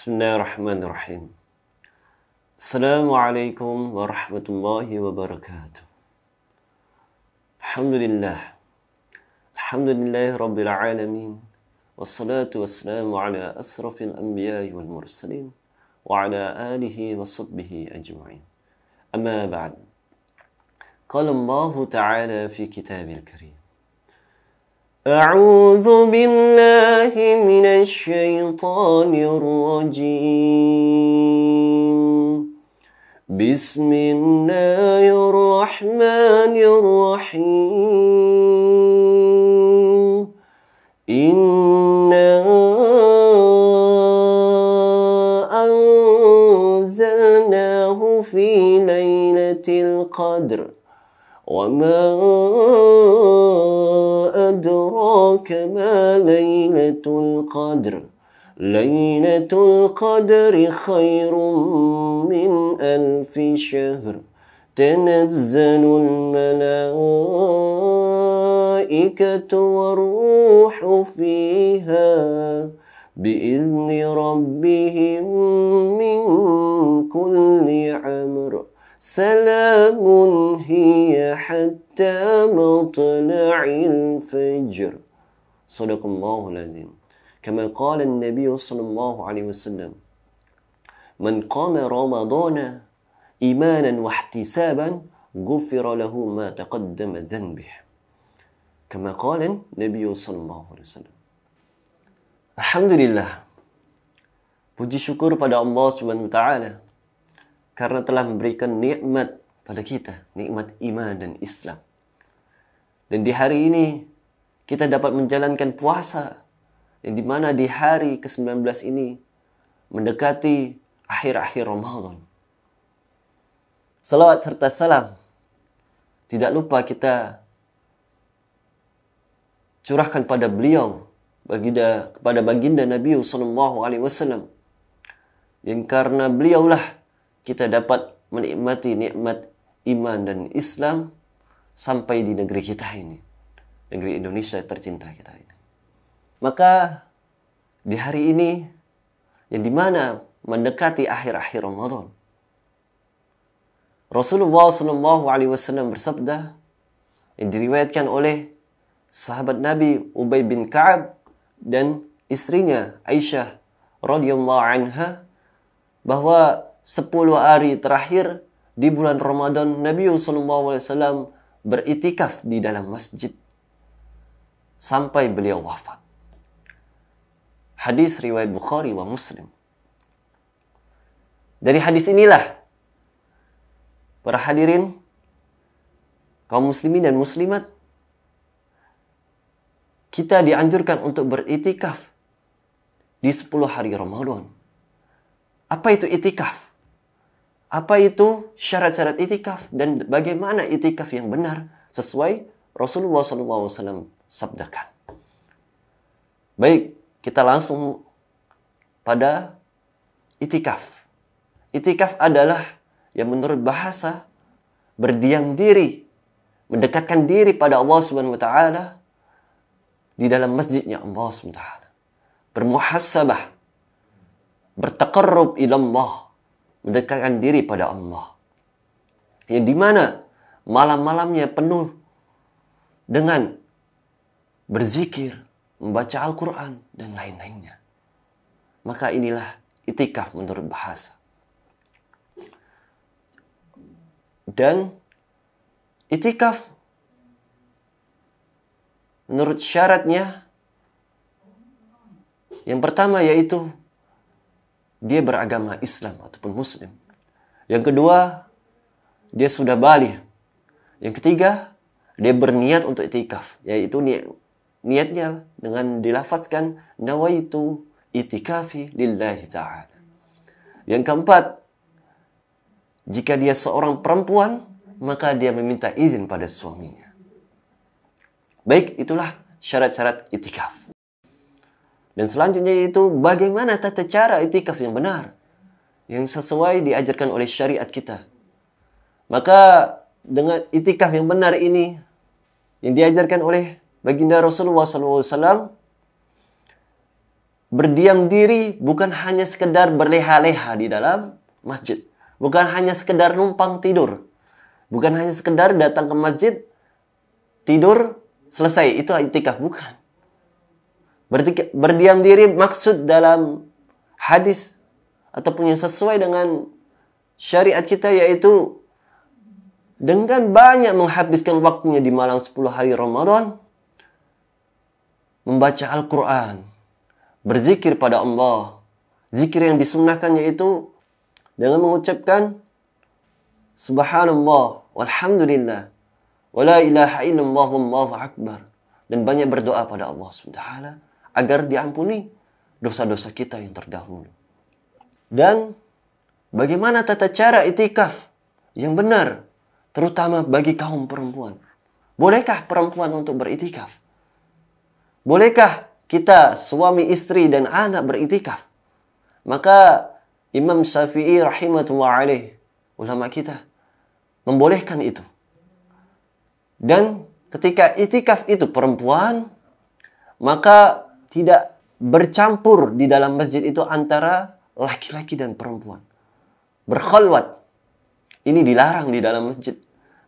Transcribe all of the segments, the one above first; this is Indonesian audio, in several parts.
Bismillahirrahmanirrahim. Assalamualaikum warahmatullahi wabarakatuh. Alhamdulillah. Alhamdulillahi rabbil alamin. Wassalatu wassalamu ala asrafil anbiya'i wal mursalin. Wa ala alihi wa sahbihi ajma'in. Amma ba'd. Qala Allah ta'ala fi kitabil karim. أعوذ بالله من الشيطان الرجيم بسم الله الرحمن الرحيم إنا أنزلناه في ليلة القدر وما أدراك ما ليلة القدر ليلة القدر خير من 1000 شهر تنزل الملائكة والروح فيها بإذن ربهم من كل أمر سلام هي حتى مطلع الفجر صدق الله العظيم كما قال النبي صلى الله عليه وسلم من قام رمضان إيمانا واحتسابا غفر له ما تقدم ذنبه كما قال النبي صلى الله عليه وسلم. Alhamdulillah, puji syukur pada Allah Subhanahu wa taala karena telah memberikan nikmat pada kita, nikmat iman dan Islam. Dan di hari ini kita dapat menjalankan puasa, yang dimana di hari ke-19 ini mendekati akhir-akhir Ramadan. Salawat serta salam tidak lupa kita curahkan pada beliau, kepada baginda Nabi sallallahu alaihi wasallam, yang karena beliaulah kita dapat menikmati nikmat iman dan Islam sampai di negeri kita ini, negeri Indonesia tercinta kita ini. Maka di hari ini yang dimana mendekati akhir-akhir Ramadan, Rasulullah sallallahu alaihi wasallam bersabda yang diriwayatkan oleh sahabat Nabi Ubay bin Ka'ab dan istrinya Aisyah radhiyallahu anha, bahwa 10 hari terakhir di bulan Ramadan Nabi SAW beritikaf di dalam masjid sampai beliau wafat. Hadis riwayat Bukhari wa Muslim. Dari hadis inilah para hadirin kaum muslimin dan muslimat, kita dianjurkan untuk beritikaf di 10 hari Ramadan. Apa itu itikaf? Apa itu syarat-syarat itikaf dan bagaimana itikaf yang benar sesuai Rasulullah SAW sabdakan? Baik, kita langsung pada itikaf. Itikaf adalah yang menurut bahasa berdiam diri, mendekatkan diri pada Allah Subhanahu wa taala di dalam masjidnya Allah Subhanahu wa taala. Bermuhasabah, bertaqarrub ila Allah, mendekatkan diri pada Allah, yang dimana malam-malamnya penuh dengan berzikir, membaca Al-Quran, dan lain-lainnya. Maka inilah itikaf menurut bahasa. Dan itikaf menurut syaratnya, yang pertama yaitu dia beragama Islam ataupun Muslim. Yang kedua, dia sudah baligh. Yang ketiga, dia berniat untuk itikaf, yaitu niatnya dengan dilafazkan nawaitu itikafi lillahi ta'ala. Yang keempat, jika dia seorang perempuan, maka dia meminta izin pada suaminya. Baik, itulah syarat-syarat itikaf. Dan selanjutnya yaitu bagaimana tata cara itikaf yang benar, yang sesuai diajarkan oleh syariat kita. Maka dengan itikaf yang benar ini, yang diajarkan oleh baginda Rasulullah SAW, berdiam diri bukan hanya sekedar berleha-leha di dalam masjid. Bukan hanya sekedar numpang tidur. Bukan hanya sekedar datang ke masjid, tidur, selesai. Itu i'tikaf, bukan. Berdiam diri maksud dalam hadis ataupun yang sesuai dengan syariat kita, yaitu dengan banyak menghabiskan waktunya di malam 10 hari Ramadan, membaca Al-Quran, berzikir pada Allah. Zikir yang disunnahkan yaitu dengan mengucapkan Subhanallah, walhamdulillah, wa la ilaha illallah, wallahu akbar. Dan banyak berdoa pada Allah SWT agar diampuni dosa-dosa kita yang terdahulu. Dan bagaimana tata cara i'tikaf yang benar, terutama bagi kaum perempuan. Bolehkah perempuan untuk beriktikaf? Bolehkah kita suami, istri, dan anak beriktikaf? Maka Imam Syafi'i rahimahullah alaih, ulama kita, membolehkan itu. Dan ketika i'tikaf itu perempuan, maka tidak bercampur di dalam masjid itu antara laki-laki dan perempuan. Berkhalwat. Ini dilarang di dalam masjid.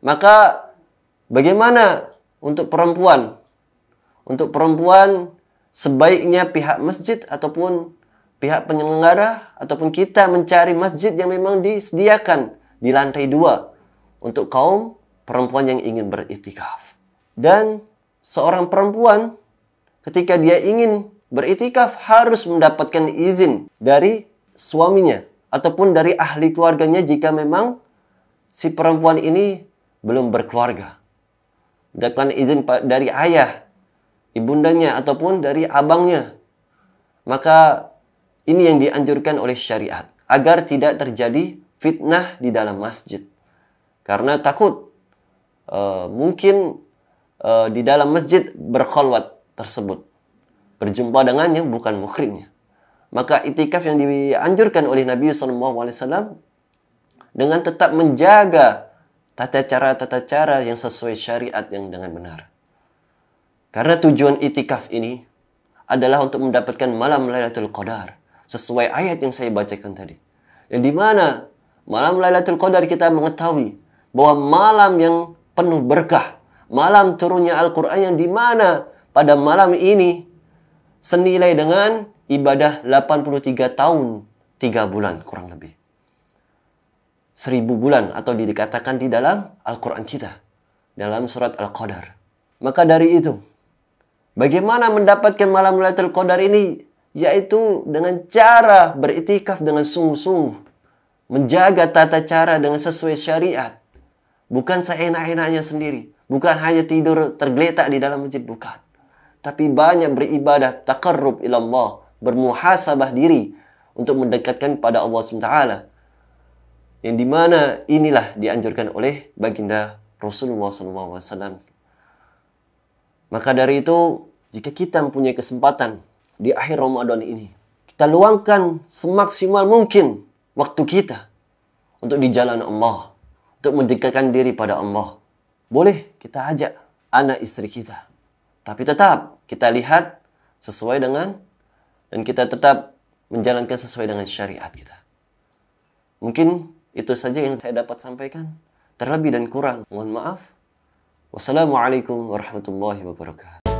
Maka bagaimana untuk perempuan? Untuk perempuan sebaiknya pihak masjid ataupun pihak penyelenggara ataupun kita mencari masjid yang memang disediakan di lantai 2 untuk kaum perempuan yang ingin beriktikaf. Dan seorang perempuan ketika dia ingin beriktikaf harus mendapatkan izin dari suaminya ataupun dari ahli keluarganya jika memang si perempuan ini belum berkeluarga. Mendapatkan izin dari ayah, ibundanya ataupun dari abangnya. Maka ini yang dianjurkan oleh syariat agar tidak terjadi fitnah di dalam masjid. Karena takut mungkin di dalam masjid berkhalwat tersebut berjumpa dengan yang bukan muhrimnya. Maka i'tikaf yang dianjurkan oleh Nabi SAW dengan tetap menjaga tata cara yang sesuai syariat yang dengan benar. Karena tujuan i'tikaf ini adalah untuk mendapatkan malam Lailatul Qadar sesuai ayat yang saya bacakan tadi. Yang dimana malam Lailatul Qadar kita mengetahui bahwa malam yang penuh berkah, malam turunnya Al-Quran yang dimana pada malam ini senilai dengan ibadah 83 tahun 3 bulan kurang lebih. 1000 bulan atau dikatakan di dalam Al-Quran kita. Dalam surat Al-Qadar. Maka dari itu, bagaimana mendapatkan malam Lailatul Qadar ini? Yaitu dengan cara beriktikaf dengan sungguh-sungguh. Menjaga tata cara dengan sesuai syariat. Bukan seenak-enaknya sendiri. Bukan hanya tidur tergeletak di dalam masjid, bukan. Tapi banyak beribadah, taqarrub ilallah, bermuhasabah diri untuk mendekatkan pada Allah SWT. Yang dimana inilah dianjurkan oleh baginda Rasulullah SAW. Maka dari itu, jika kita mempunyai kesempatan di akhir Ramadan ini, kita luangkan semaksimal mungkin waktu kita untuk di jalan Allah, untuk mendekatkan diri pada Allah. Boleh kita ajak anak istri kita, tapi tetap kita lihat sesuai dengan dan kita tetap menjalankan sesuai dengan syariat kita. Mungkin itu saja yang saya dapat sampaikan. Terlebih dan kurang, mohon maaf. Wassalamualaikum warahmatullahi wabarakatuh.